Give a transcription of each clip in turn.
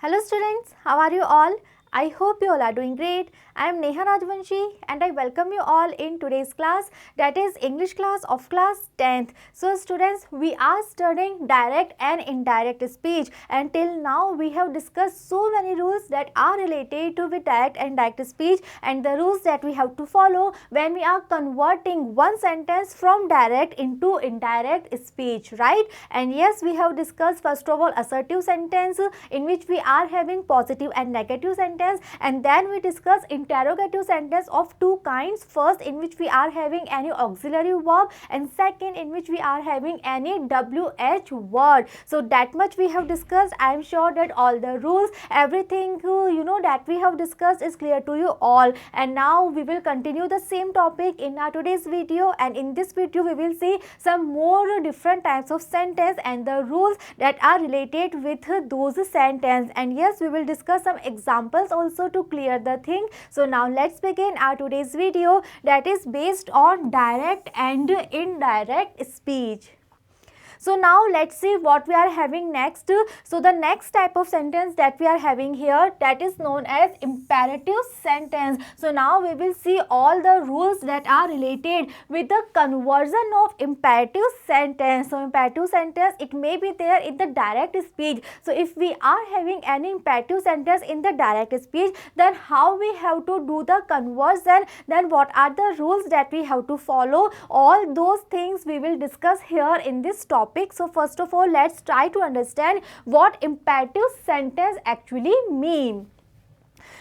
Hello students, how are you all? I hope you all are doing great. I am Neha Rajvanshi and I welcome you all in today's class, that is English class of class 10th. So students, we are studying direct and indirect speech, and till now we have discussed so many rules that are related to with direct and indirect speech and the rules that we have to follow when we are converting one sentence from direct into indirect speech, right? And yes, we have discussed first of all assertive sentence in which we are having positive and negative sentence, and then we discuss interrogative sentence of two kinds. First, in which we are having any auxiliary verb, and second, in which we are having any WH word. So that much we have discussed. I am sure that all the rules, everything that we have discussed is clear to you all. And now we will continue the same topic in our today's video, and in this video we will see some more different types of sentence and the rules that are related with those sentence. And yes, we will discuss some examples also to clear the thing. So now let's begin our today's video, that is based on direct and indirect speech. So now let's see what we are having next. So the next type of sentence that we are having here, that is known as imperative sentence. So now we will see all the rules that are related with the conversion of imperative sentence. So imperative sentence, it may be there in the direct speech. So if we are having any imperative sentence in the direct speech, then how we have to do the conversion, then what are the rules that we have to follow, all those things we will discuss here in this topic. So first of all, let's try to understand what imperative sentence actually mean.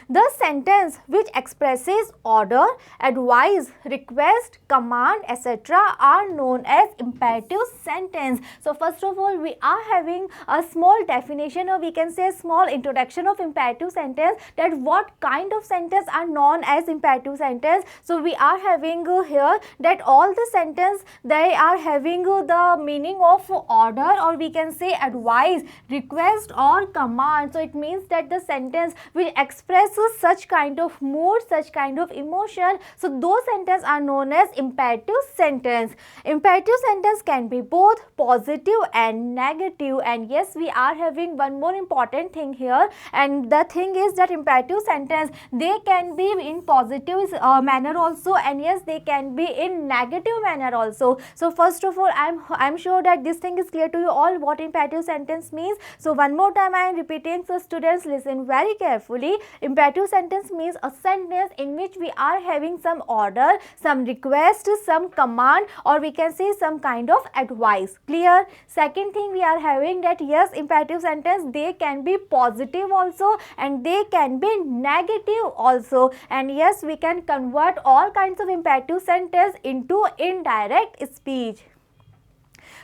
The sentence which expresses order, advice, request, command, etc. are known as imperative sentence. So first of all, we are having a small definition, or we can say a small introduction of imperative sentence, that what kind of sentence are known as imperative sentence. So we are having here that all the sentence, they are having the meaning of order, or we can say advice, request or command. So it means that the sentence which expresses such kind of mood, such kind of emotion, so those sentences are known as imperative sentence. Imperative sentence can be both positive and negative. And yes, we are having one more important thing here, and the thing is that imperative sentence, they can be in positive manner also, and yes, they can be in negative manner also. So first of all, I'm sure that this thing is clear to you all, what imperative sentence means. So one more time I am repeating, so students listen very carefully. Imperative sentence means a sentence in which we are having some order, some request, some command, or we can say some kind of advice. Clear? Second thing we are having, that yes, imperative sentence, they can be positive also and they can be negative also. And yes, we can convert all kinds of imperative sentence into indirect speech.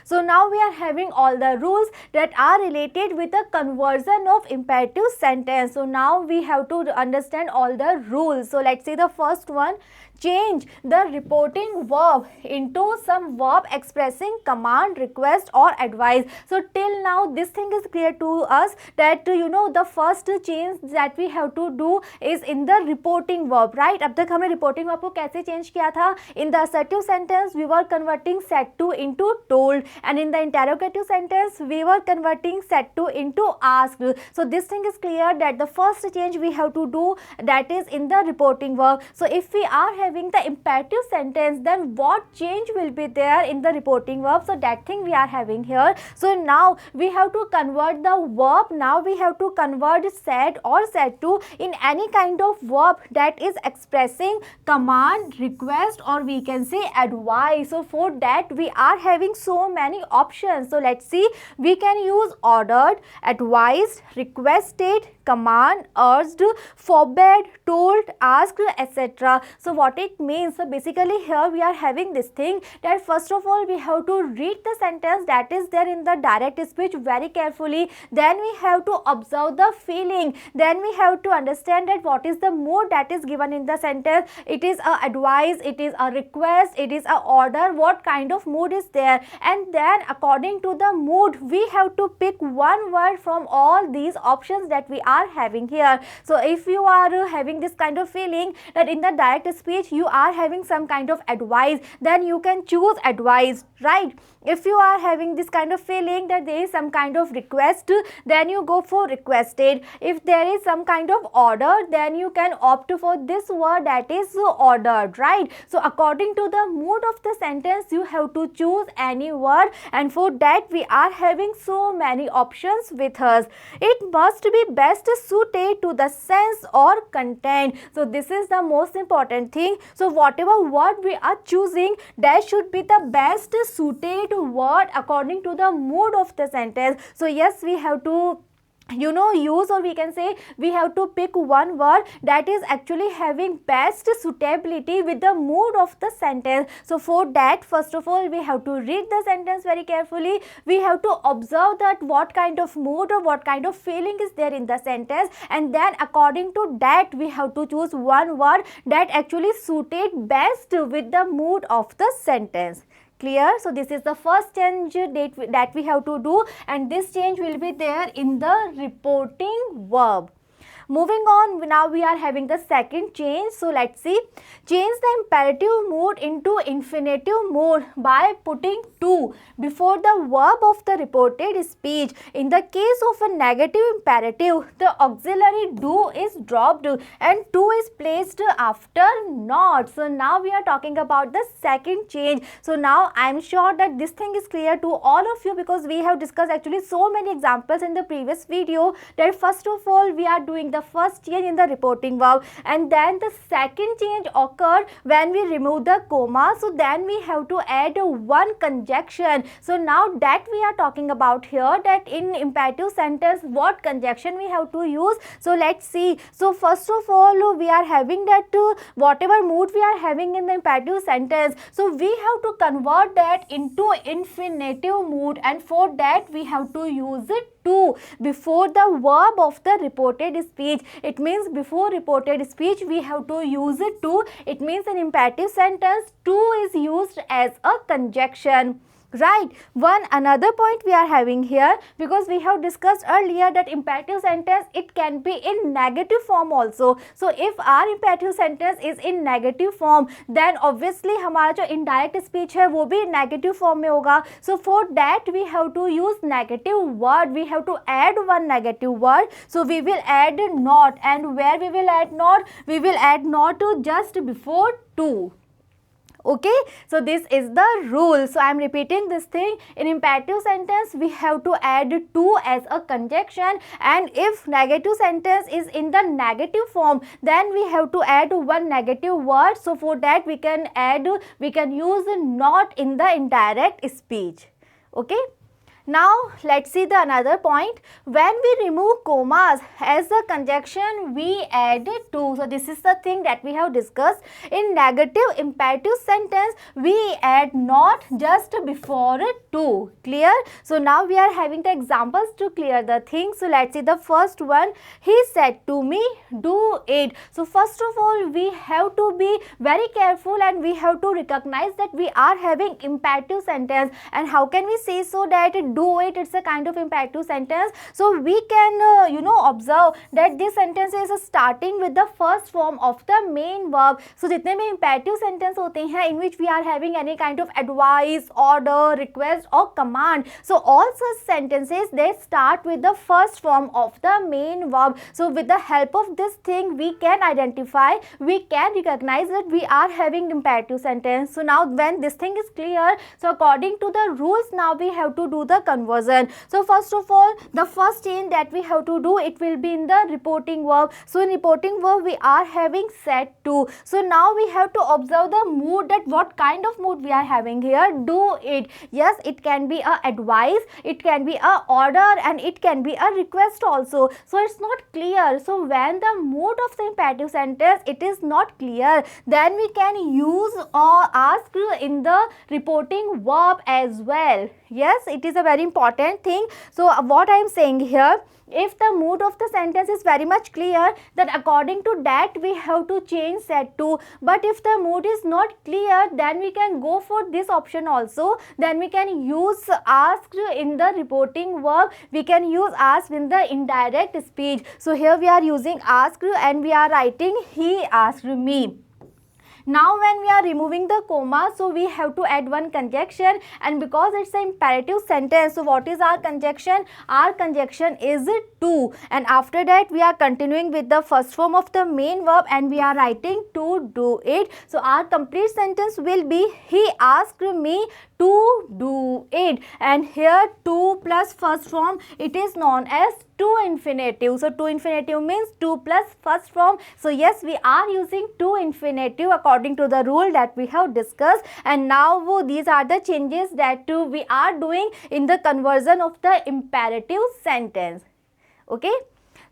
So now we are having all the rules that are related with the conversion of imperative sentence. So now we have to understand all the rules. So let's see the first one. Change the reporting verb into some verb expressing command, request or advice. So till now this thing is clear to us, that the first change that we have to do is in the reporting verb, right? अब तक हमने reporting verb को कैसे change किया था? In the assertive sentence we were converting said to into told, and in the interrogative sentence we were converting said to into asked. So this thing is clear that the first change we have to do, that is in the reporting verb. So if we are having the imperative sentence, then what change will be there in the reporting verb? So that thing we are having here. So now we have to convert the verb. Now we have to convert said or said to in any kind of verb that is expressing command, request or we can say advice. So for that we are having so many options. So let's see, we can use ordered, advised, requested, command, urged, forbade, told, asked, etc. So what it means, so basically here we are having this thing, that first of all we have to read the sentence that is there in the direct speech very carefully. Then we have to observe the feeling. Then we have to understand that what is the mood that is given in the sentence. It is a advice, it is a request, it is a order, what kind of mood is there. And then according to the mood we have to pick one word from all these options that we are are having here. So if you are having this kind of feeling that in the direct speech you are having some kind of advice, then you can choose advised, right? If you are having this kind of feeling that there is some kind of request, then you go for requested. If there is some kind of order, then you can opt for this word, that is ordered, right? So according to the mood of the sentence, you have to choose any word, and for that we are having so many options with us. It must be best suited to the sense or content. So this is the most important thing. So whatever word we are choosing, that should be the best suited word according to the mood of the sentence. So yes, we have to use, or we can say we have to pick one word that is actually having best suitability with the mood of the sentence. So for that, first of all, we have to read the sentence very carefully. We have to observe that what kind of mood or what kind of feeling is there in the sentence, and then according to that we have to choose one word that actually suited best with the mood of the sentence. Clear? So this is the first change that we have to do, and this change will be there in the reporting verb. Moving on, now we are having the second change. So let's see. Change the imperative mood into infinitive mood by putting to before the verb of the reported speech. In the case of a negative imperative, the auxiliary do is dropped and to is placed after not. So now we are talking about the second change. So now I am sure that this thing is clear to all of you, because we have discussed actually so many examples in the previous video, that first of all we are doing the first change in the reporting verb, and then the second change occurred when we remove the comma. So then we have to add one conjunction. So now that we are talking about here, that in imperative sentence what conjunction we have to use. So let's see. So first of all, we are having that whatever mood we are having in the imperative sentence, so we have to convert that into infinitive mood, and for that we have to use it to before the verb of the reported speech. It means before reported speech we have to use it to. It means in imperative sentence to is used as a conjunction. Right. One another point we are having here, because we have discussed earlier that imperative sentence, it can be in negative form also. So if our imperative sentence is in negative form, then obviously हमारा जो indirect speech है वो भी negative form में होगा. So for that we have to use negative word. We have to add one negative word. So we will add not, and where we will add not? We will add not to just before to. Okay, so this is the rule. So I am repeating this thing. In imperative sentence we have to add to as a conjunction, and if negative sentence is in the negative form, then we have to add one negative word. So for that we can use not in the indirect speech. Okay. Now let's see the another point. When we remove commas as a conjunction, we add to. So this is the thing that we have discussed. In negative imperative sentence, we add not just before to. Clear? So now we are having the examples to clear the thing. So let's see the first one. He said to me, do it. So first of all, we have to be very careful, and we have to recognize that we are having imperative sentence. And how can we say so that do it, it's a kind of imperative sentence? So we can observe that this sentence is starting with the first form of the main verb. So जितने भी imperative sentence होते हैं in which we are having any kind of advice, order, request or command, so all such sentences, they start with the first form of the main verb. So with the help of this thing we can identify, we can recognize that we are having imperative sentence. So now when this thing is clear, so according to the rules, now we have to do the conversion. So first of all, the first change that we have to do, it will be in the reporting verb. So in reporting verb we are having said to. So now we have to observe the mood, that what kind of mood we are having here. Do it. Yes, it can be a advice, it can be a order, and it can be a request also. So it's not clear. So when the mood of the imperative sentence, it is not clear, then we can use or ask in the reporting verb as well. Yes, it is a very important thing. So what I am saying here, if the mood of the sentence is very much clear, then according to that we have to change said to. But if the mood is not clear, then we can go for this option also. Then we can use asked in the reporting verb. We can use asked in the indirect speech. So here we are using asked and we are writing he asked me. Now when we are removing the comma, so we have to add one conjunction, and because it's an imperative sentence, so what is our conjunction? Our conjunction is to, and after that we are continuing with the first form of the main verb and we are writing to do it. So our complete sentence will be he asked me to do it, and here to plus first form, it is known as to infinitive. So to infinitive means to plus first form. So yes, we are using to infinitive according to the rule that we have discussed. And now these are the changes that we are doing in the conversion of the imperative sentence. Okay.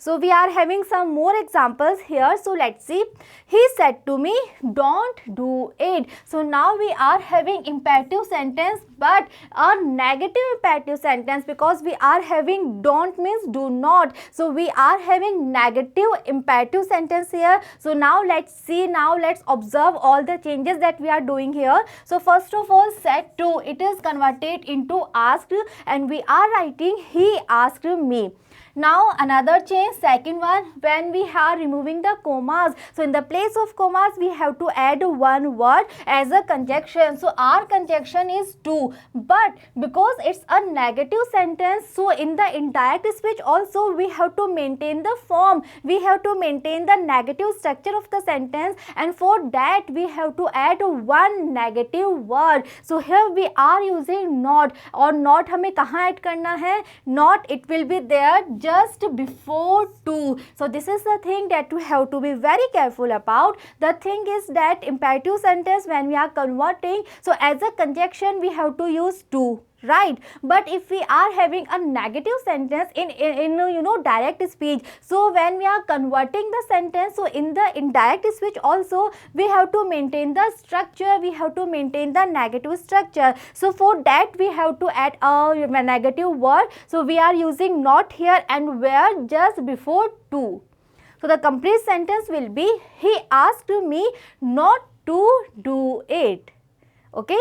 So we are having some more examples here. So let's see. He said to me, don't do it. So now we are having imperative sentence, but a negative imperative sentence, because we are having don't means do not. So we are having negative imperative sentence here. So now let's see, now let's observe all the changes that we are doing here. So first of all, said to, it is converted into asked and we are writing he asked me. Now another change, second one, when we are removing the commas, so in the place of commas we have to add one word as a conjunction. So our conjunction is to, but because it's a negative sentence, so in the indirect speech also we have to maintain the form, we have to maintain the negative structure of the sentence, and for that we have to add one negative word. So here we are using not, और not हमें कहाँ add करना है? Not, it will be there just before to. So this is the thing that we have to be very careful about. The thing is that imperative sentence, when we are converting, so as a conjunction we have to use to, right? But if we are having a negative sentence in direct speech, so when we are converting the sentence, so in the indirect speech also we have to maintain the structure, we have to maintain the negative structure. So for that we have to add a negative word. So we are using not here and where just before to. So the complete sentence will be he asked me not to do it. Okay.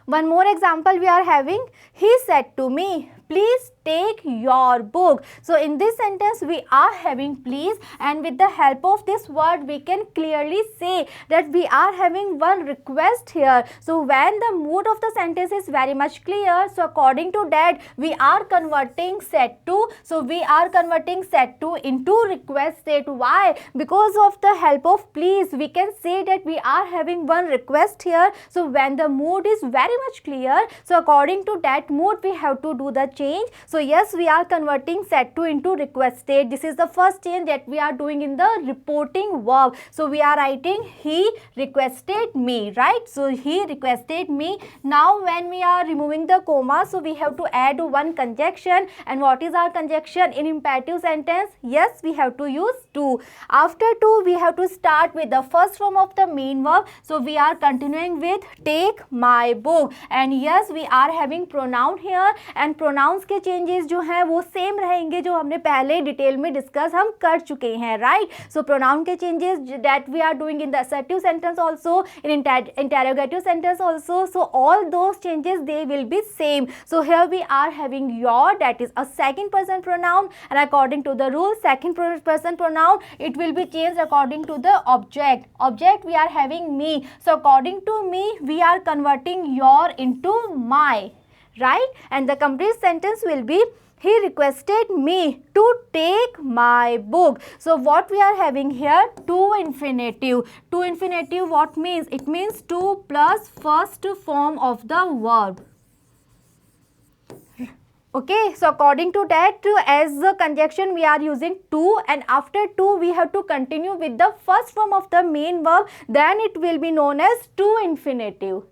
One more example we are having. He said to me, please take your book. So in this sentence we are having please, and with the help of this word we can clearly say that we are having one request here. So when the mood of the sentence is very much clear, so according to that we are converting said to. So we are converting said to into request state. Why? Because of the help of please we can say that we are having one request here. So when the mood is very much clear, so according to that mood we have to do the change. So yes, we are converting said to into request state. This is the first change that we are doing in the reporting verb. So we are writing he requested me, right? So he requested me. Now when we are removing the comma, so we have to add one conjunction. And what is our conjunction in imperative sentence? Yes, we have to use to. After to we have to start with the first form of the main verb. So we are continuing with take my book. And yes, we are having pronoun here, and pronouns के changes जो हैं वो same रहेंगे जो हमने पहले detail में discuss हम कर चुके हैं, राइट? सो प्रोनाउन के changes that we are doing in the assertive sentence also, in interrogative sentence also, so all those changes they will be same. So here we are having your, that is a second person pronoun, and according to the rule second person pronoun it will be changed according to the object we are having me. So according to me we are converting your into my, right? And the complete sentence will be he requested me to take my book. So what we are having here, to infinitive. To infinitive what means? It means to plus first form of the verb. Okay, so according to that, as the conjunction we are using to, and after to we have to continue with the first form of the main verb, then it will be known as to infinitive.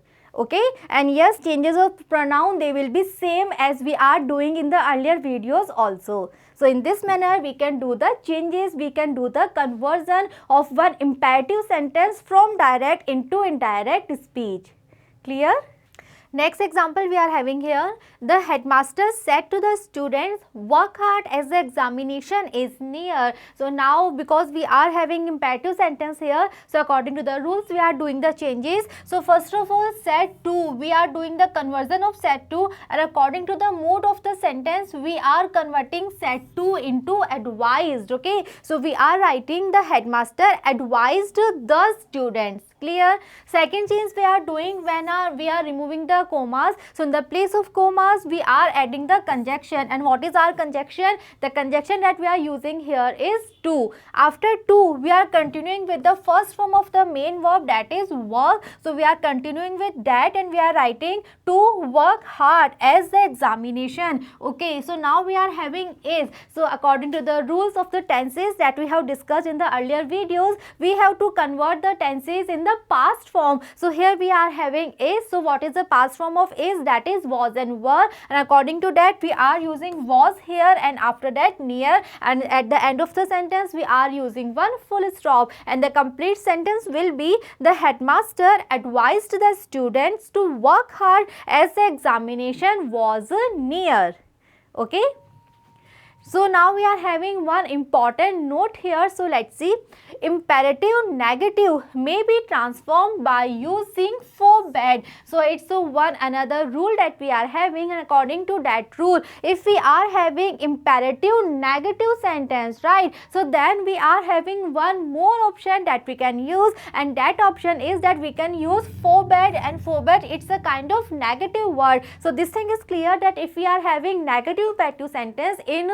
Okay, and yes, changes of pronoun they will be same as we are doing in the earlier videos also. So in this manner we can do the changes, we can do the conversion of one imperative sentence from direct into indirect speech. Clear? Next example we are having here, the headmaster said to the students, work hard as the examination is near. So now because we are having imperative sentence here, so according to the rules we are doing the changes. So first of all, said to, we are doing the conversion of said to, and according to the mode of the sentence we are converting said to into advised. Okay, so we are writing the headmaster advised the students. Clear? Second change we are doing, when we are removing the commas, so in the place of commas we are adding the conjunction. And what is our conjunction? The conjunction that we are using here is to. After to, we are continuing with the first form of the main verb, that is work. So we are continuing with that and we are writing to work hard as the examination. Okay, so now we are having is. So according to the rules of the tenses that we have discussed in the earlier videos, we have to convert the tenses in the past form. So here we are having is. So what is the past form of is? That is was and were, and according to that we are using was here, and after that near, and at the end of the sentence we are using one full stop, and the complete sentence will be, the headmaster advised the students to work hard as the examination was near. Okay. So now we are having one important note here. So let's see. Imperative negative may be transformed by using forbade. So it's one another rule that we are having, and according to that rule, if we are having imperative negative sentence, right, so then we are having one more option that we can use, and that option is that we can use forbade, and forbade, it's a kind of negative word. So this thing is clear that if we are having negative imperative sentence in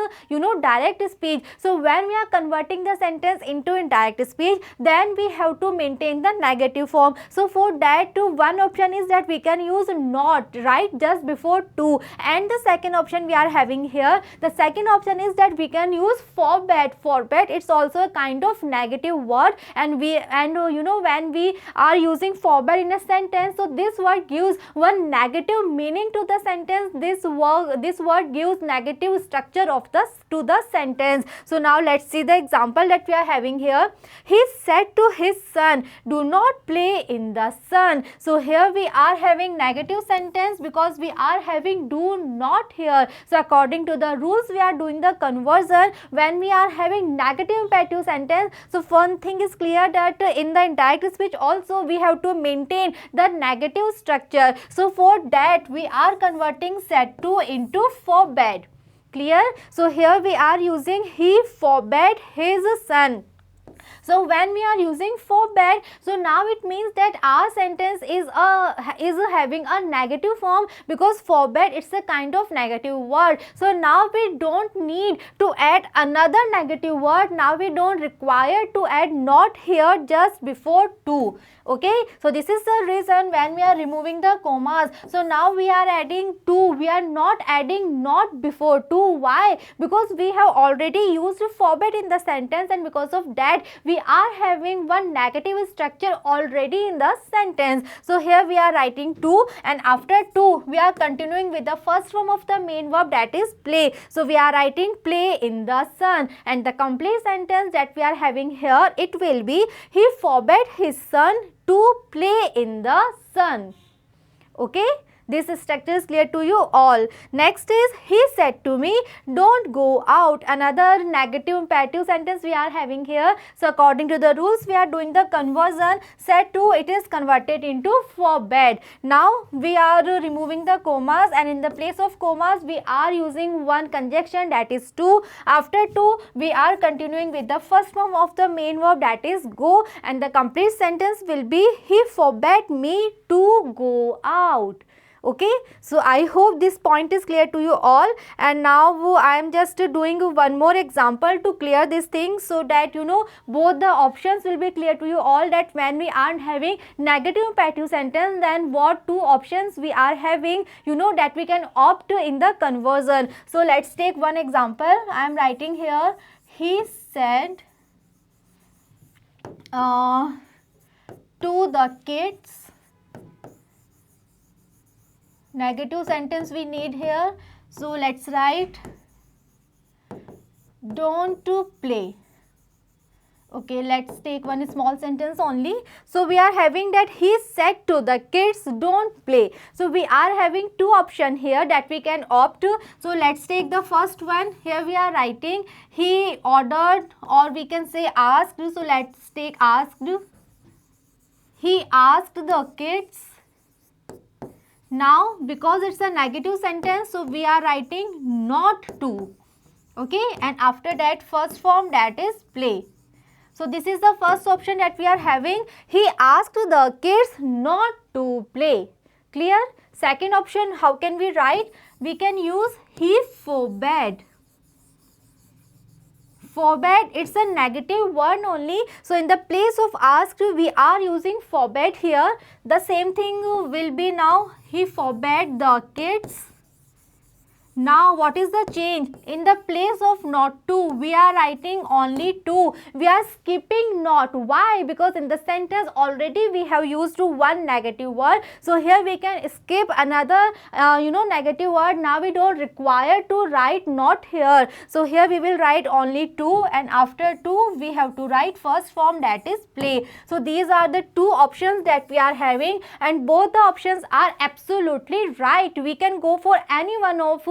direct speech, so when we are converting the sentence into indirect speech, then we have to maintain the negative form. So for that, one option is that we can use not, right, just before to, and the second option we are having here, the second option is that we can use forbade. Forbade, it's also a kind of negative word, and when we are using forbade in a sentence, so this word gives one negative meaning to the sentence. This word gives negative structure of to the sentence. So now let's see the example that we are having here. He said to his son, do not play in the sun. So here we are having negative sentence because we are having do not here. So according to the rules we are doing the conversion when we are having negative imperative sentence. So one thing is clear that in the indirect speech also we have to maintain the negative structure. So for that we are converting said to into forbade. Clear? So here we are using he forbade his son. So when we are using forbade, so now it means that our sentence is having a negative form, because forbade, it's a kind of negative word. So now we don't need to add another negative word. Now we don't require to add not here just before to. Okay, so this is the reason when we are removing the commas. So now we are adding to, we are not adding not before to. Why? Because we have already used forbade in the sentence, and because of that we are having one negative structure already in the sentence. So here we are writing to, and after to we are continuing with the first form of the main verb, that is play. So we are writing play in the sun, and the complete sentence that we are having here, it will be he forbade his son to play in the sun. Okay, this structure is clear to you all. Next is he said to me, don't go out. Another negative imperative sentence we are having here. So according to the rules we are doing the conversion. Said to, it is converted into forbade. Now we are removing the commas, and in the place of commas we are using one conjunction, that is to. After to we are continuing with the first form of the main verb, that is go, and the complete sentence will be he forbade me to go out. Okay, so I hope this point is clear to you all, and now I am just doing one more example to clear this thing, so that both the options will be clear to you all, that when we are having negative imperative sentence, then what two options we are having, that we can opt in the conversion. So let's take one example. I am writing here, he said to the kids. Negative sentence we need here. So let's write don't to play. Okay, let's take one small sentence only. So we are having that he said to the kids, don't play. So we are having two options here that we can opt to. So let's take the first one. Here we are writing he ordered, or we can say asked. So let's take asked. He asked the kids. Now because it's a negative sentence, so we are writing not to. Okay, and after that first form, that is play. So this is the first option that we are having. He asked the kids not to play. Clear? Second option, how can we write? We can use he forbade. Forbade, it's a negative word only. So in the place of asked, we are using forbade here. The same thing will be now. He forbade the kids. Now what is the change? In the place of not to, we are writing only to. We are skipping not. Why? Because in the sentence already we have used one negative word. So here we can skip another negative word. Now we don't require to write not here. So here we will write only to, and after to we have to write first form, that is play. So these are the two options that we are having, and both the options are absolutely right. We can go for any one of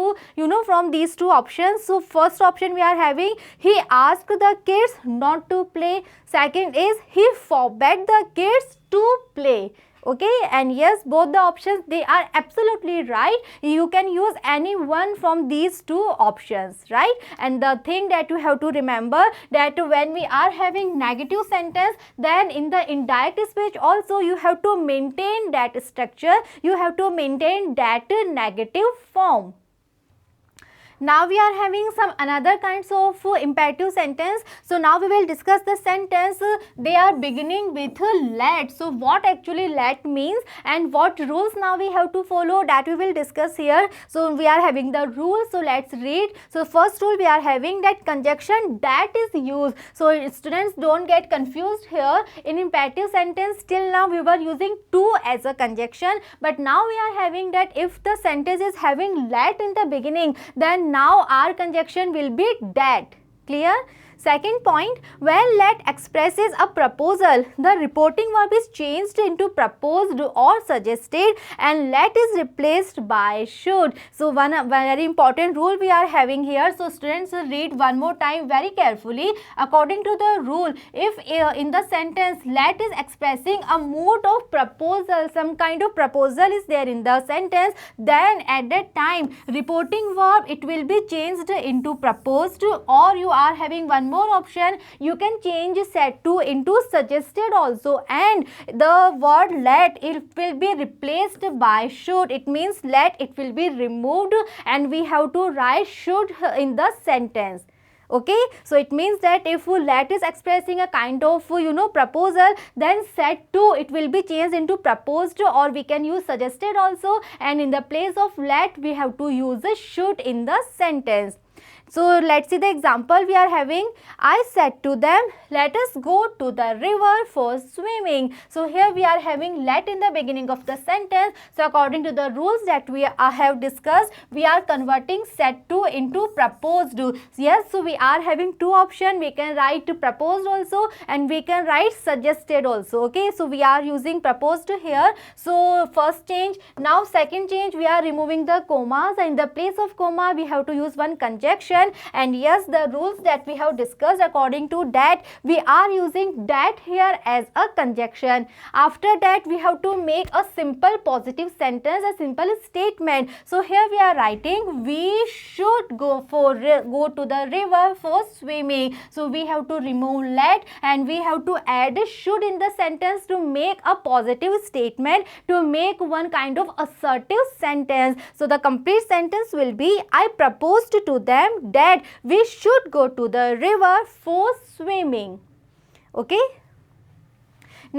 from these two options. So first option we are having, he asked the kids not to play. Second is he forbade the kids to play. Okay, and yes, both the options, they are absolutely right. You can use any one from these two options, right? And the thing that you have to remember, that when we are having negative sentence, then in the indirect speech also you have to maintain that structure. You have to maintain that negative form. Now we are having some another kinds of imperative sentence. So now we will discuss the sentence. They are beginning with let. So what actually let means and what rules now we have to follow, that we will discuss here. So we are having the rules. So let's read. So first rule, we are having that conjunction that is used. So students, don't get confused here. In imperative sentence till now we were using to as a conjunction, but now we are having that if the sentence is having let in the beginning, then now our conjunction will be that. Clear? Second point, when let expresses a proposal, the reporting verb is changed into proposed or suggested, and let is replaced by should. So one very important rule we are having here. So students, read one more time very carefully. According to the rule, if in the sentence let is expressing a mood of proposal, some kind of proposal is there in the sentence, then at that time reporting verb, it will be changed into proposed, or you are having one more option, you can change said to into suggested also, and the word let, it will be replaced by should. It means let, it will be removed and we have to write should in the sentence. Okay, so it means that if let is expressing a kind of proposal, then said to, it will be changed into proposed, or we can use suggested also, and in the place of let we have to use a should in the sentence. So let's see the example we are having. I said to them, let us go to the river for swimming. So here we are having let in the beginning of the sentence. So according to the rules that we have discussed, we are converting said to into proposed. Yes, so we are having two options. We can write proposed also and we can write suggested also. Okay, so we are using proposed here. So first change. Now second change, we are removing the commas, and in the place of comma we have to use one conjunction. And yes, the rules that we have discussed, according to that we are using that here as a conjunction. After that we have to make a simple positive sentence, a simple statement. So here we are writing, we should go to the river for swimming. So we have to remove let and we have to add should in the sentence to make a positive statement, to make one kind of assertive sentence. So the complete sentence will be, I proposed to them that we should go to the river for swimming. Okay.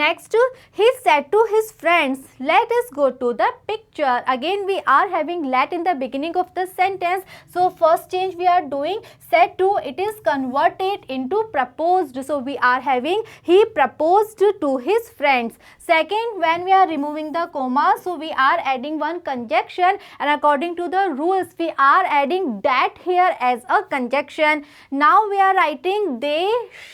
Next, he said to his friends, let us go to the picture. Again we are having let in the beginning of the sentence. So first change we are doing, said to, it is converted into proposed. So we are having he proposed to his friends. Second, when we are removing the comma, so we are adding one conjunction, and according to the rules we are adding that here as a conjunction. Now we are writing they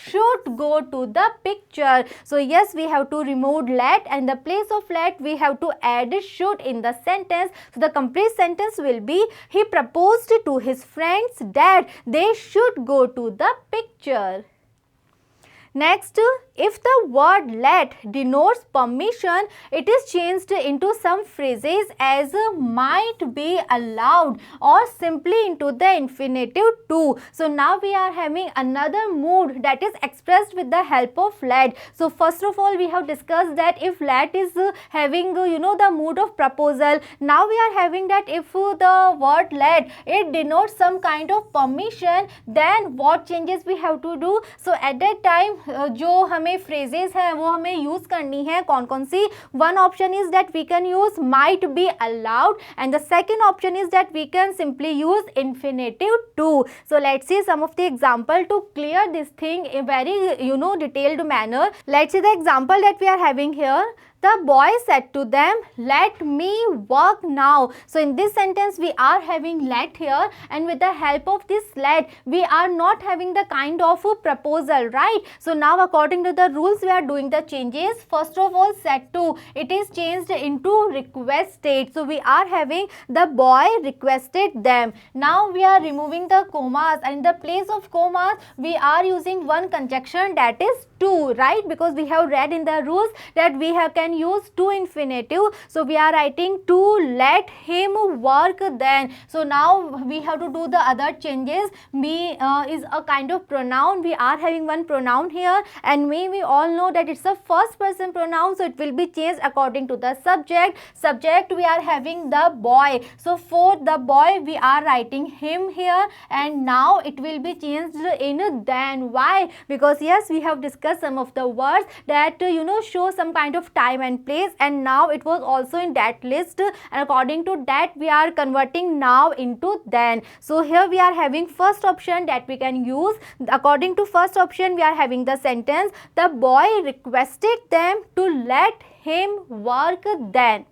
should go to the picture. So yes, we have to remove let, and in the place of let we have to add should in the sentence. So the complete sentence will be, he proposed to his friends that they should go to the picture. Next, if the word let denotes permission, it is changed into some phrases as might be allowed or simply into the infinitive to. So now we are having another mood that is expressed with the help of let. So first of all we have discussed that if let is having the mood of proposal, now we are having that if the word let it denotes some kind of permission, then what changes we have to do. So at that time जो हमें phrases है वो हमें use करनी है कौन कौन सी. One option is that we can use might be allowed, and the second option is that we can simply use infinitive to. So let's see some of the example to clear this thing in very detailed manner. Let's see the example that we are having here. The boy said to them, let me work now. So in this sentence we are having let here, and with the help of this let we are not having the kind of a proposal, right? So now according to the rules we are doing the changes. First of all, said to, it is changed into requested. So we are having the boy requested them. Now we are removing the commas, and in the place of commas we are using one conjunction, that is to, right? Because we have read in the rules that we can use to infinitive. So we are writing to let him work then. So now we have to do the other changes. Me is a kind of pronoun. We are having one pronoun here, and me we all know that it's a first person pronoun, so it will be changed according to the subject. Subject we are having the boy. So for the boy we are writing him here, and now it will be changed in then. Why? Because yes, we have discussed some of the words that show some kind of time and place, and now it was also in that list, and according to that we are converting now into then. So here we are having first option that we can use. According to first option we are having the sentence, the boy requested them to let him work then.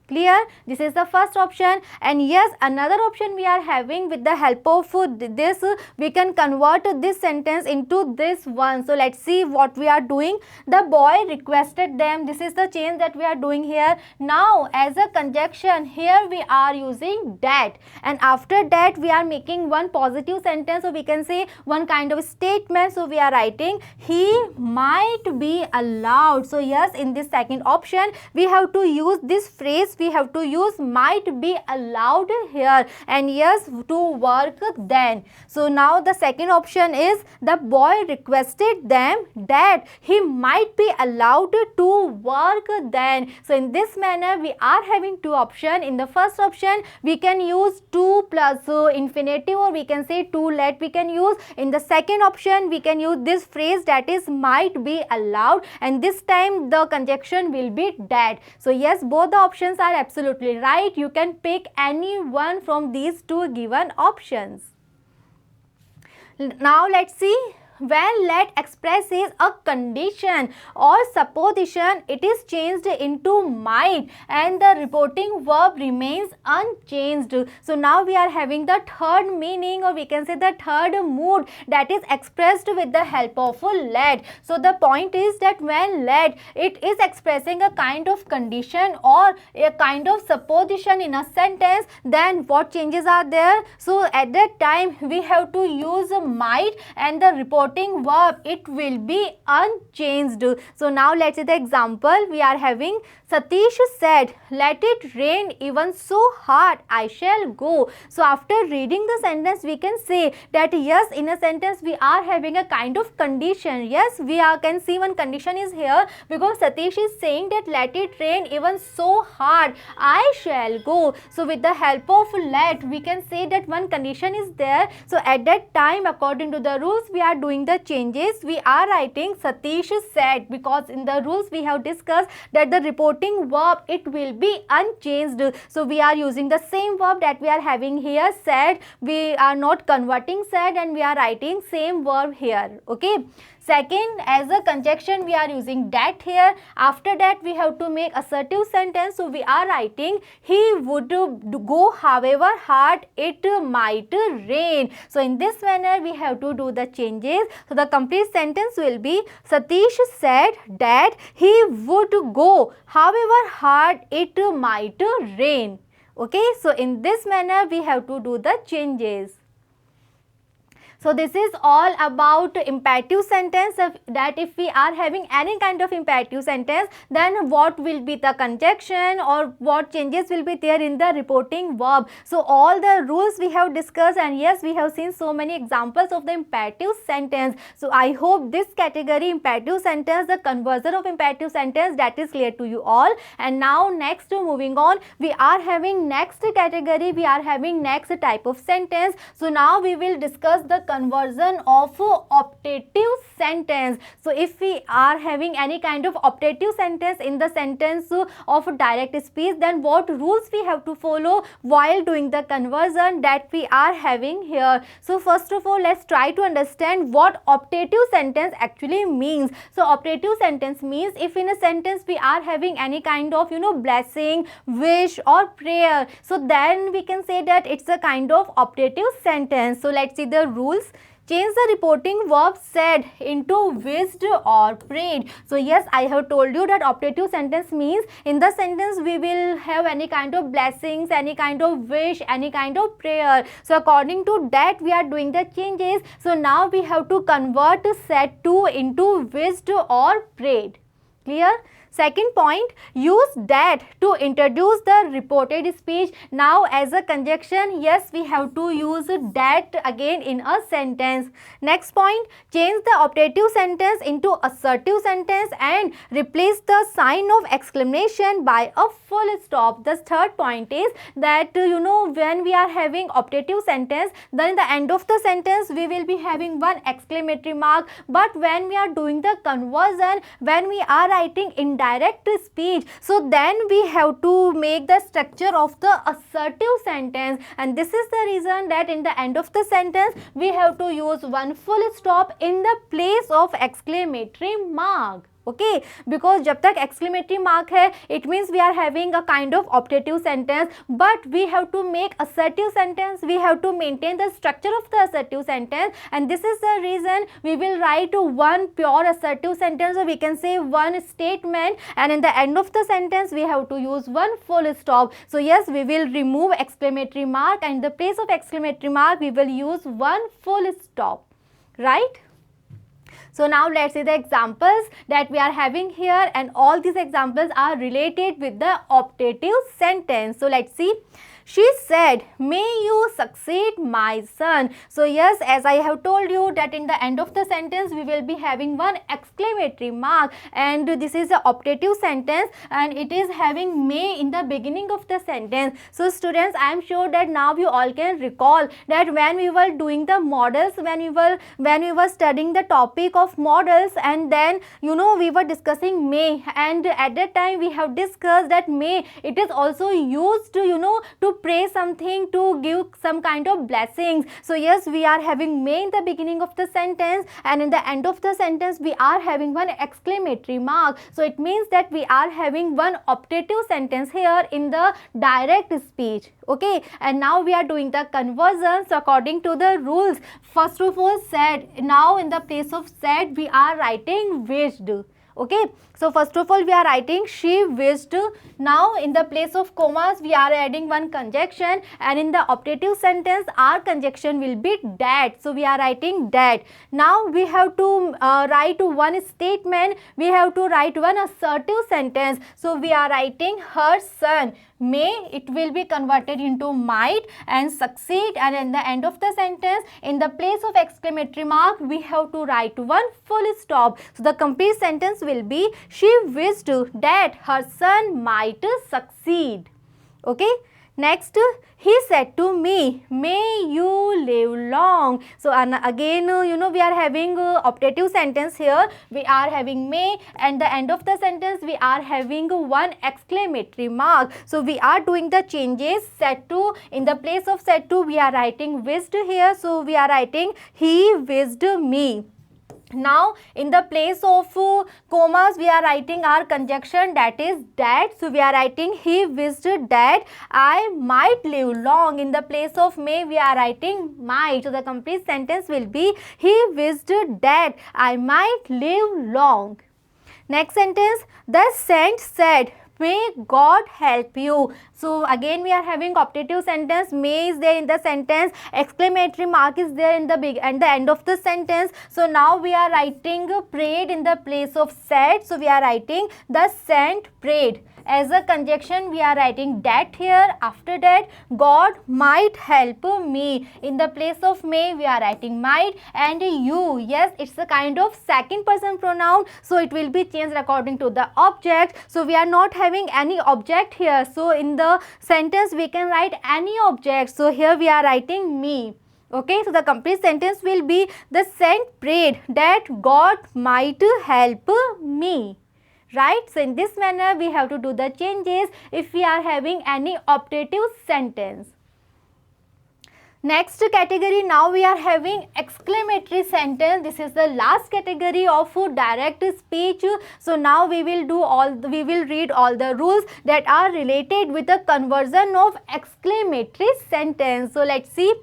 Clear? This is the first option. And yes, another option we are having, with the help of this we can convert this sentence into this one. So let's see what we are doing. The boy requested them. This is the change that we are doing here. Now as a conjunction here we are using that, and after that we are making one positive sentence, so we can say one kind of statement. So we are writing he might be allowed. So yes, in this second option we have to use this phrase, we have to use might be allowed here, and yes, to work then. So now the second option is the boy requested them that he might be allowed to work then. So in this manner we are having two options. In the first option we can use to plus infinitive, or we can say to let we can use. In the second option we can use this phrase, that is might be allowed, and this time the conjunction will be that. So yes, both the options are absolutely right. You can pick any one from these two given options. Now let's see. When let expresses a condition or supposition, it is changed into might, and the reporting verb remains unchanged. So now we are having the third meaning, or we can say the third mood, that is expressed with the help of a let. So the point is that when let it is expressing a kind of condition or a kind of supposition in a sentence, then what changes are there? So at that time we have to use might, and the reporting verb it will be unchanged. So now let's see the example we are having. Satish said, let it rain even so hard, I shall go. So after reading the sentence, we can say that yes, in a sentence we are having a kind of condition. Yes, can see one condition is here, because Satish is saying that let it rain even so hard, I shall go. So with the help of let, we can say that one condition is there. So at that time, according to the rules, we are doing the changes. We are writing Satish said, because in the rules we have discussed that the reporting verb, it will be unchanged. So we are using the same verb that we are having here, said. We are not converting said, and we are writing same verb here. Okay. Second, as a conjunction, we are using that here. After that, we have to make assertive sentence. So we are writing, he would go however hard it might rain. So in this manner, we have to do the changes. So the complete sentence will be, Satish said that he would go however hard it might rain. Okay, so in this manner, we have to do the changes. So this is all about imperative sentence, that if we are having any kind of imperative sentence, then what will be the conjunction or what changes will be there in the reporting verb. So all the rules we have discussed, and yes, we have seen so many examples of the imperative sentence. So I hope this category, imperative sentence, the conversion of imperative sentence, that is clear to you all. And now next, moving on, we are having next category, we are having next type of sentence. So now we will discuss the conversion of optative sentence. So if we are having any kind of optative sentence in the sentence of direct speech, then what rules we have to follow while doing the conversion, that we are having here. So first of all, let's try to understand what optative sentence actually means. So optative sentence means if in a sentence we are having any kind of blessing, wish or prayer, so then we can say that it's a kind of optative sentence. So let's see the rules. Change the reporting verb said into wished or prayed. So yes, I have told you that optative sentence means in the sentence we will have any kind of blessings, any kind of wish, any kind of prayer. So according to that, we are doing the changes. So now we have to convert said to into wished or prayed. Clear? Second point, use that to introduce the reported speech. Now as a conjunction, yes, we have to use that again in a sentence. Next point, change the optative sentence into assertive sentence and replace the sign of exclamation by a full stop. The third point is that when we are having optative sentence, then in the end of the sentence we will be having one exclamatory mark. But when we are doing the conversion, when we are writing indirect speech, so then we have to make the structure of the assertive sentence, and this is the reason that in the end of the sentence we have to use one full stop in the place of exclamatory mark. Okay, because जब तक exclamatory mark है, it means we are having a kind of optative sentence, but we have to make assertive sentence, we have to maintain the structure of the assertive sentence, and this is the reason we will write one pure assertive sentence, or we can say one statement, and in the end of the sentence we have to use one full stop. So yes, we will remove exclamatory mark, and in the place of exclamatory mark we will use one full stop, right? So now let's see the examples that we are having here, and all these examples are related with the optative sentence. So let's see. She said, may you succeed, my son. So yes, as I have told you that in the end of the sentence we will be having one exclamatory mark, and this is a optative sentence and it is having may in the beginning of the sentence. So students, I am sure that now you all can recall that when we were doing the models, when we were studying the topic of models, and then we were discussing may, and at that time we have discussed that may, it is also used to pray something, to give some kind of blessings. So yes, we are having may in the beginning of the sentence, and in the end of the sentence we are having one exclamatory mark. So it means that we are having one optative sentence here in the direct speech. Okay, and now we are doing the conversions according to the rules. First of all, said, now in the place of said we are writing wished. Okay, so first of all we are writing she wished. Now in the place of commas we are adding one conjunction, and in the optative sentence our conjunction will be that. So we are writing that. Now we have to write one statement, we have to write one assertive sentence. So we are writing her son may, it will be converted into might, and succeed, and in the end of the sentence in the place of exclamatory mark we have to write one full stop. So the complete sentence will be she wished that her son might succeed. Okay. Next, he said to me, may you live long. So again we are having optative sentence here. We are having may, and the end of the sentence we are having one exclamatory mark. So we are doing the changes. Said to, in the place of said to we are writing wished here. So we are writing he wished me. Now in the place of commas we are writing our conjunction, that is that. So we are writing he wished that I might live long. In the place of may we are writing might. So the complete sentence will be he wished that I might live long. Next sentence, the saint said, may God help you. So again we are having optative sentence. May is there in the sentence, exclamatory mark is there in the big and the end of the sentence. So now we are writing prayed in the place of said. So we are writing the saint prayed. As a conjunction we are writing that here. After that, God might help me. In the place of may we are writing might, and you, yes, it's a kind of second person pronoun, so it will be changed according to the object. So we are not having any object here, so in the sentence we can write any object. So here we are writing me. Okay, so the complete sentence will be the saint prayed that God might help me. Right? So in this manner we have to do the changes if we are having any optative sentence. Next category, now we are having exclamatory sentence. This is the last category of direct speech. So now we will read all the rules that are related with the conversion of exclamatory sentence. So let's see.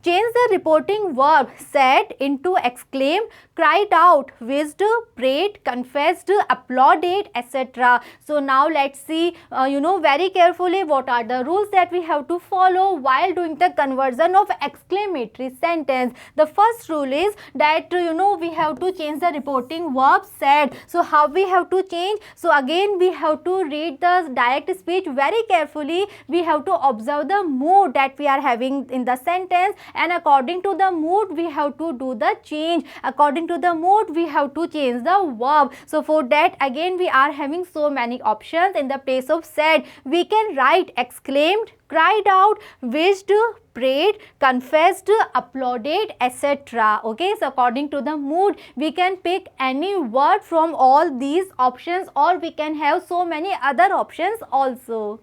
Change the reporting verb said into exclaimed, cried out, wished, prayed, confessed, applauded, etc. So now let's see very carefully what are the rules that we have to follow while doing the conversion of exclamatory sentence. The first rule is that we have to change the reporting verb said. So how we have to change? So again we have to read the direct speech very carefully. We have to observe the mood that we are having in the sentence, and according to the mood we have to do the change. According to the mood we have to change the verb. So for that again we are having so many options. In the place of said we can write exclaimed, cried out, wished, prayed, confessed, applauded, etc. Okay, so according to the mood we can pick any word from all these options, or we can have so many other options also.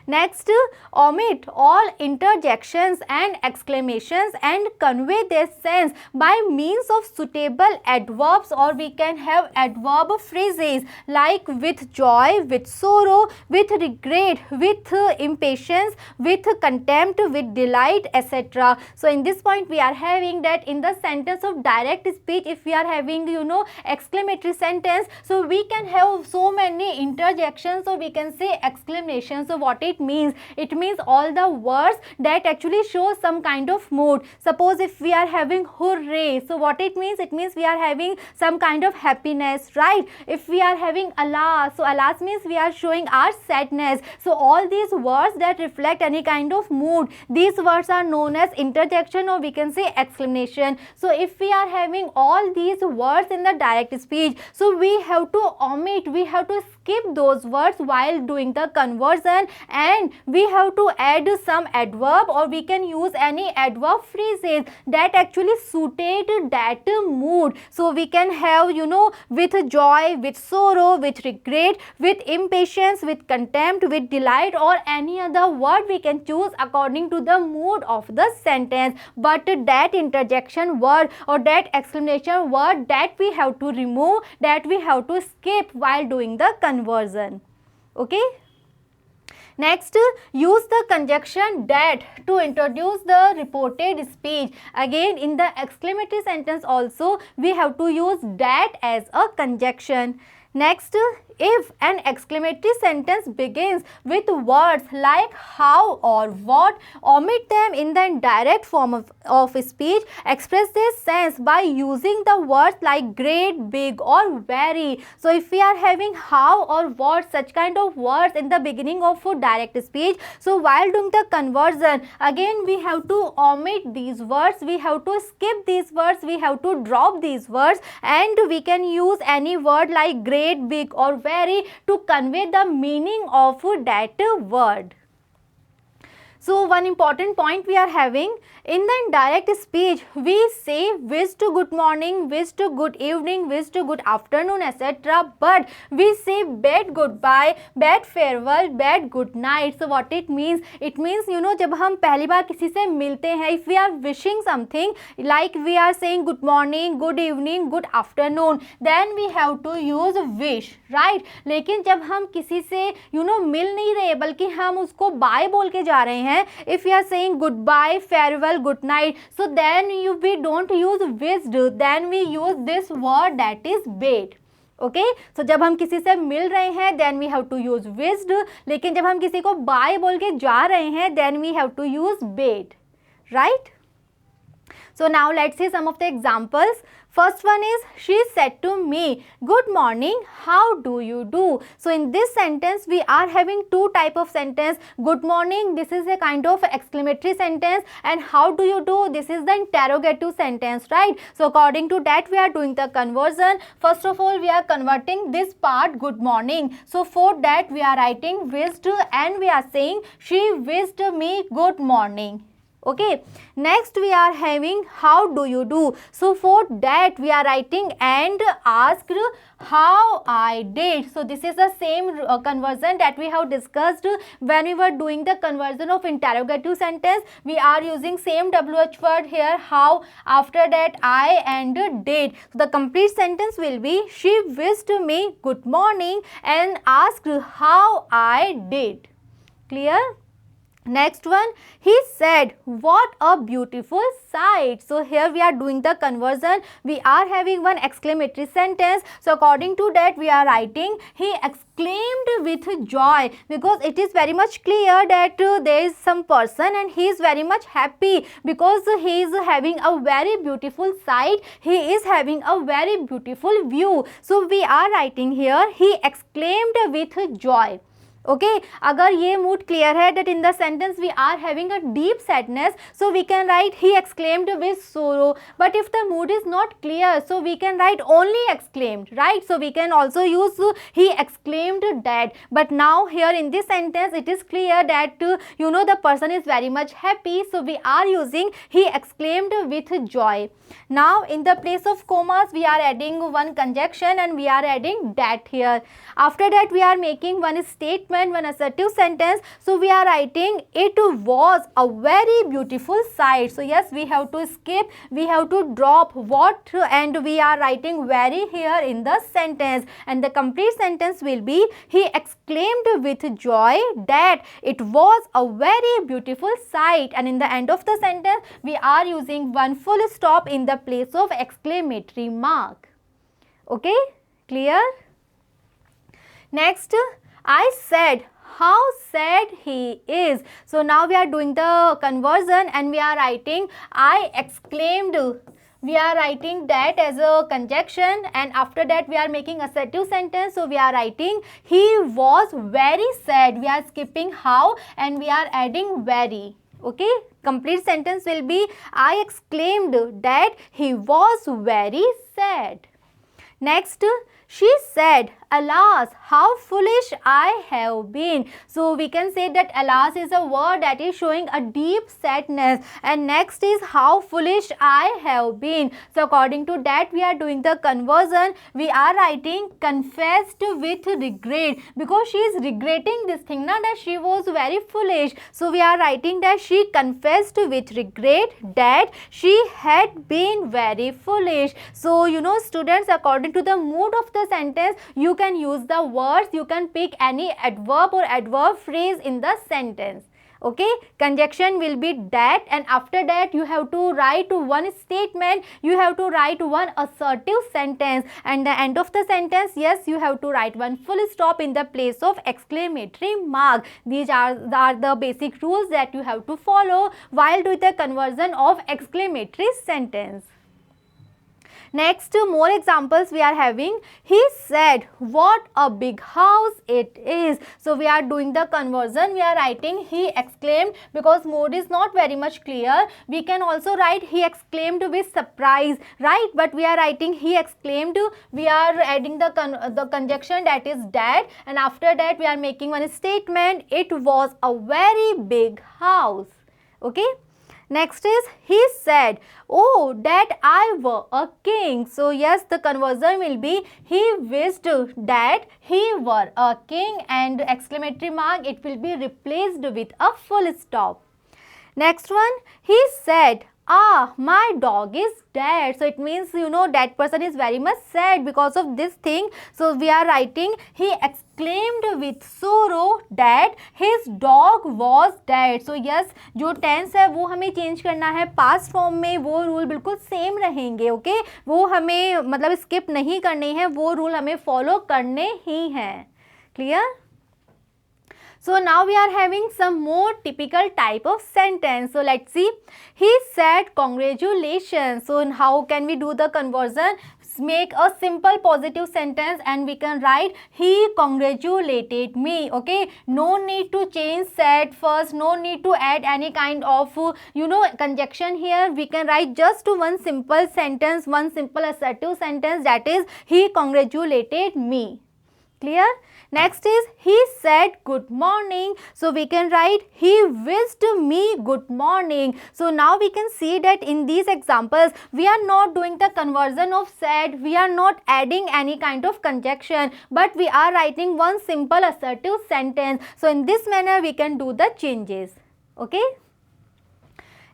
Next, omit all interjections and exclamations and convey their sense by means of suitable adverbs, or we can have adverb phrases like with joy, with sorrow, with regret, with impatience, with contempt, with delight, etc. So in this point we are having that in the sentence of direct speech, if we are having exclamatory sentence, so we can have so many interjections, or we can say exclamations. So what it means? It means all the words that actually show some kind of mood. Suppose if we are having hooray, so what it means? It means we are having some kind of happiness, right? If we are having alas, so alas means we are showing our sadness. So all these words that reflect any kind of mood, these words are known as interjection, or we can say exclamation. So if we are having all these words in the direct speech, so we have to omit, we have to skip those words while doing the conversion, and we have to add some adverb, or we can use any adverb phrases that actually suited that mood. So we can have with joy, with sorrow, with regret, with impatience, with contempt, with delight, or any other word we can choose according to the mood of the sentence. But that interjection word or that exclamation word, that we have to remove, that we have to skip while doing the conversion. Okay. Next, use the conjunction that to introduce the reported speech. Again, in the exclamatory sentence also we have to use that as a conjunction. Next, if an exclamatory sentence begins with words like how or what, omit them in the indirect form of speech. Express this sense by using the words like great, big or very. So if we are having how or what, such kind of words in the beginning of a direct speech, so while doing the conversion, again we have to omit these words, we have to skip these words, we have to drop these words, and we can use any word like great, big or very to convey the meaning of that word. So one important point we are having, in the indirect speech we say wish to good morning, wish to good evening, wish to good afternoon, etc. But we say bad goodbye, bad farewell, bad good night. So what it means? It means जब हम पहली बार किसी से मिलते हैं, if we are wishing something like we are saying good morning, good evening, good afternoon, then we have to use wish, right? लेकिन जब हम किसी से मिल नहीं रहे बल्कि हम उसको बाय बोल के जा रहे हैं, if you are saying goodbye, farewell, good night, so then we don't use wished, then we use this word that is bade. Okay so जब हम किसी से मिल रहे हैं then we have to use wished, लेकिन जब हम किसी को बाय बोल के जा रहे हैं then we have to use bed, right? So now let's see some of the examples. First one is, she said to me, good morning, how do you do? So in this sentence we are having two type of sentence. Good morning, this is a kind of exclamatory sentence, and how do you do, this is the interrogative sentence, right? So according to that we are doing the conversion. First of all we are converting this part good morning. So for that we are writing wished and we are saying she wished me good morning. Okay, next we are having how do you do. So for that we are writing and asked how I did. So this is the same conversion that we have discussed when we were doing the conversion of interrogative sentence. We are using same WH word here, how, after that I and did. So the complete sentence will be, she wished me good morning and asked how I did. Clear? Next one, he said, what a beautiful sight. So here we are doing the conversion. We are having one exclamatory sentence. So according to that we are writing, he exclaimed with joy, because it is very much clear that there is some person and he is very much happy because he is having a very beautiful sight. He is having a very beautiful view. So we are writing here, he exclaimed with joy. Okay, अगर ये mood clear है that in the sentence we are having a deep sadness, so we can write he exclaimed with sorrow. But if the mood is not clear, so we can write only exclaimed, right? So we can also use he exclaimed that. But now here in this sentence it is clear that the person is very much happy, so we are using he exclaimed with joy. Now in the place of commas we are adding one conjunction and we are adding that here. After that we are making one statement, one assertive sentence. So we are writing it was a very beautiful sight. So yes, we have to skip, we have to drop what, and we are writing very here in the sentence, and the complete sentence will be, he exclaimed with joy that it was a very beautiful sight, and in the end of the sentence we are using one full stop in the place of exclamatory mark. Okay, clear? Next, I said, how sad he is. So now we are doing the conversion and we are writing I exclaimed. We are writing that as a conjunction, and after that we are making assertive sentence. So we are writing he was very sad. We are skipping how and we are adding very. Okay, complete sentence will be I exclaimed that he was very sad. Next, she said, alas, how foolish I have been. So we can say that alas is a word that is showing a deep sadness, and next is how foolish I have been. So according to that we are doing the conversion. We are writing confessed with regret, because she is regretting this thing now, that she was very foolish. So we are writing that she confessed with regret that she had been very foolish. So students, according to the mood of the sentence, you can use the words, you can pick any adverb or adverb phrase in the sentence. Okay, conjunction will be that, and after that you have to write one statement, you have to write one assertive sentence, and the end of the sentence, yes, you have to write one full stop in the place of exclamatory mark. These are the basic rules that you have to follow while doing the conversion of exclamatory sentence. Next, more examples we are having. He said, what a big house it is. So we are doing the conversion. We are writing he exclaimed because mode is not very much clear. We can also write he exclaimed with surprise, right? But we are writing he exclaimed. We are adding the conjunction, that is that, and after that we are making one statement. It was a very big house. Okay. Next is, he said, oh, that I were a king. So yes, the conversion will be, he wished that he were a king, and exclamatory mark, it will be replaced with a full stop. Next one, he said, ah, my dog is dead. So it means, that person is very much sad because of this thing. So we are writing, he exclaimed with sorrow that his dog was dead. So yes, जो tense है वो हमें change करना है past form में, वो rule बिल्कुल same रहेंगे. Okay, वो हमें मतलब skip नहीं करने हैं, वो rule हमें follow करने ही हैं. Clear? So now we are having some more typical type of sentence. So let's see. He said congratulations. So how can we do the conversion? Make a simple positive sentence and we can write he congratulated me. Okay, no need to change said first, no need to add any kind of conjunction here. We can write just one simple sentence, one simple assertive sentence, that is he congratulated me. Clear? Next is, he said good morning. So we can write he wished me good morning. So now we can see that in these examples we are not doing the conversion of said, we are not adding any kind of conjunction, but we are writing one simple assertive sentence. So in this manner we can do the changes. Okay.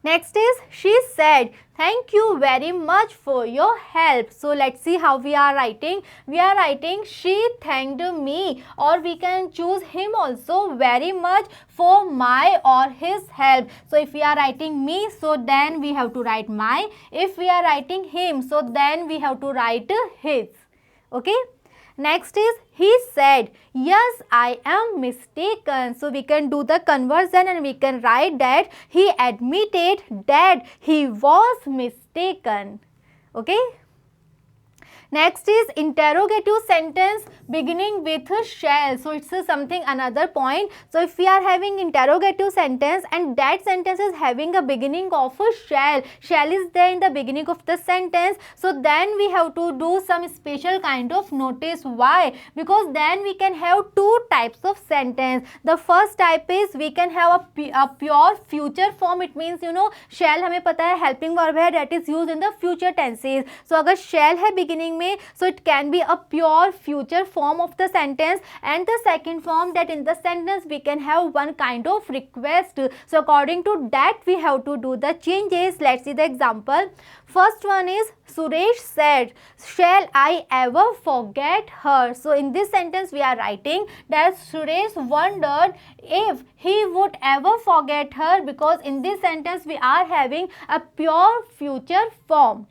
Next is, she said, thank you very much for your help. So let's see how we are writing. We are writing she thanked me, or we can choose him also, very much for my or his help. So if we are writing me, so then we have to write my. If we are writing him, so then we have to write his. Okay. Next is, he said, yes, I am mistaken. So we can do the conversion and we can write that he admitted that he was mistaken. Okay. Next is interrogative sentence beginning with shall. So it's something another point. So if we are having interrogative sentence and that sentence is having a beginning of a shall is there in the beginning of the sentence, so then we have to do some special kind of notice. Why? Because then we can have two types of sentence. The first type is we can have a pure future form. It means shall हमें पता है helping verb है, that is used in the future tenses. So अगर shall है beginning में, so it can be a pure future form of the sentence. And the second form, that in the sentence we can have one kind of request. So according to that we have to do the changes. Let's see the example. First one is, Suresh said, shall I ever forget her? So in this sentence we are writing that Suresh wondered if he would ever forget her, because in this sentence we are having a pure future form.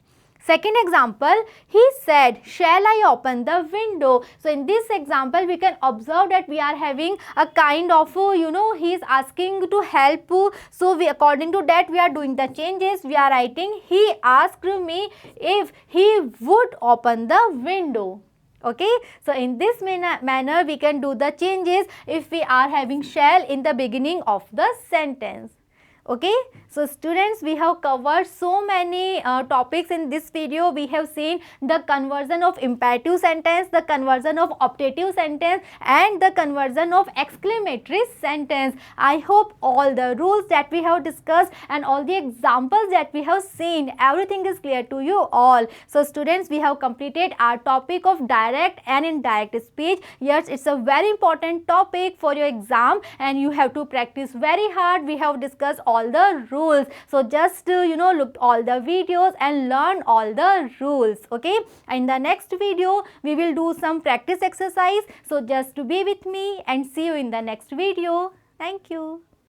Second example, he said, shall I open the window? So in this example we can observe that we are having a kind of he is asking to help. So we, according to that we are doing the changes. We are writing he asked me if he would open the window. Okay, so in this manner we can do the changes if we are having shall in the beginning of the sentence. Okay, so students, we have covered so many topics in this video. We have seen the conversion of imperative sentence, the conversion of optative sentence, and the conversion of exclamatory sentence. I hope all the rules that we have discussed and all the examples that we have seen, everything is clear to you all. So students, we have completed our topic of direct and indirect speech. Yes, it's a very important topic for your exam and you have to practice very hard. We have discussed all the rules. So just look all the videos and learn all the rules. Okay, in the next video we will do some practice exercise. So just to be with me and see you in the next video. Thank you.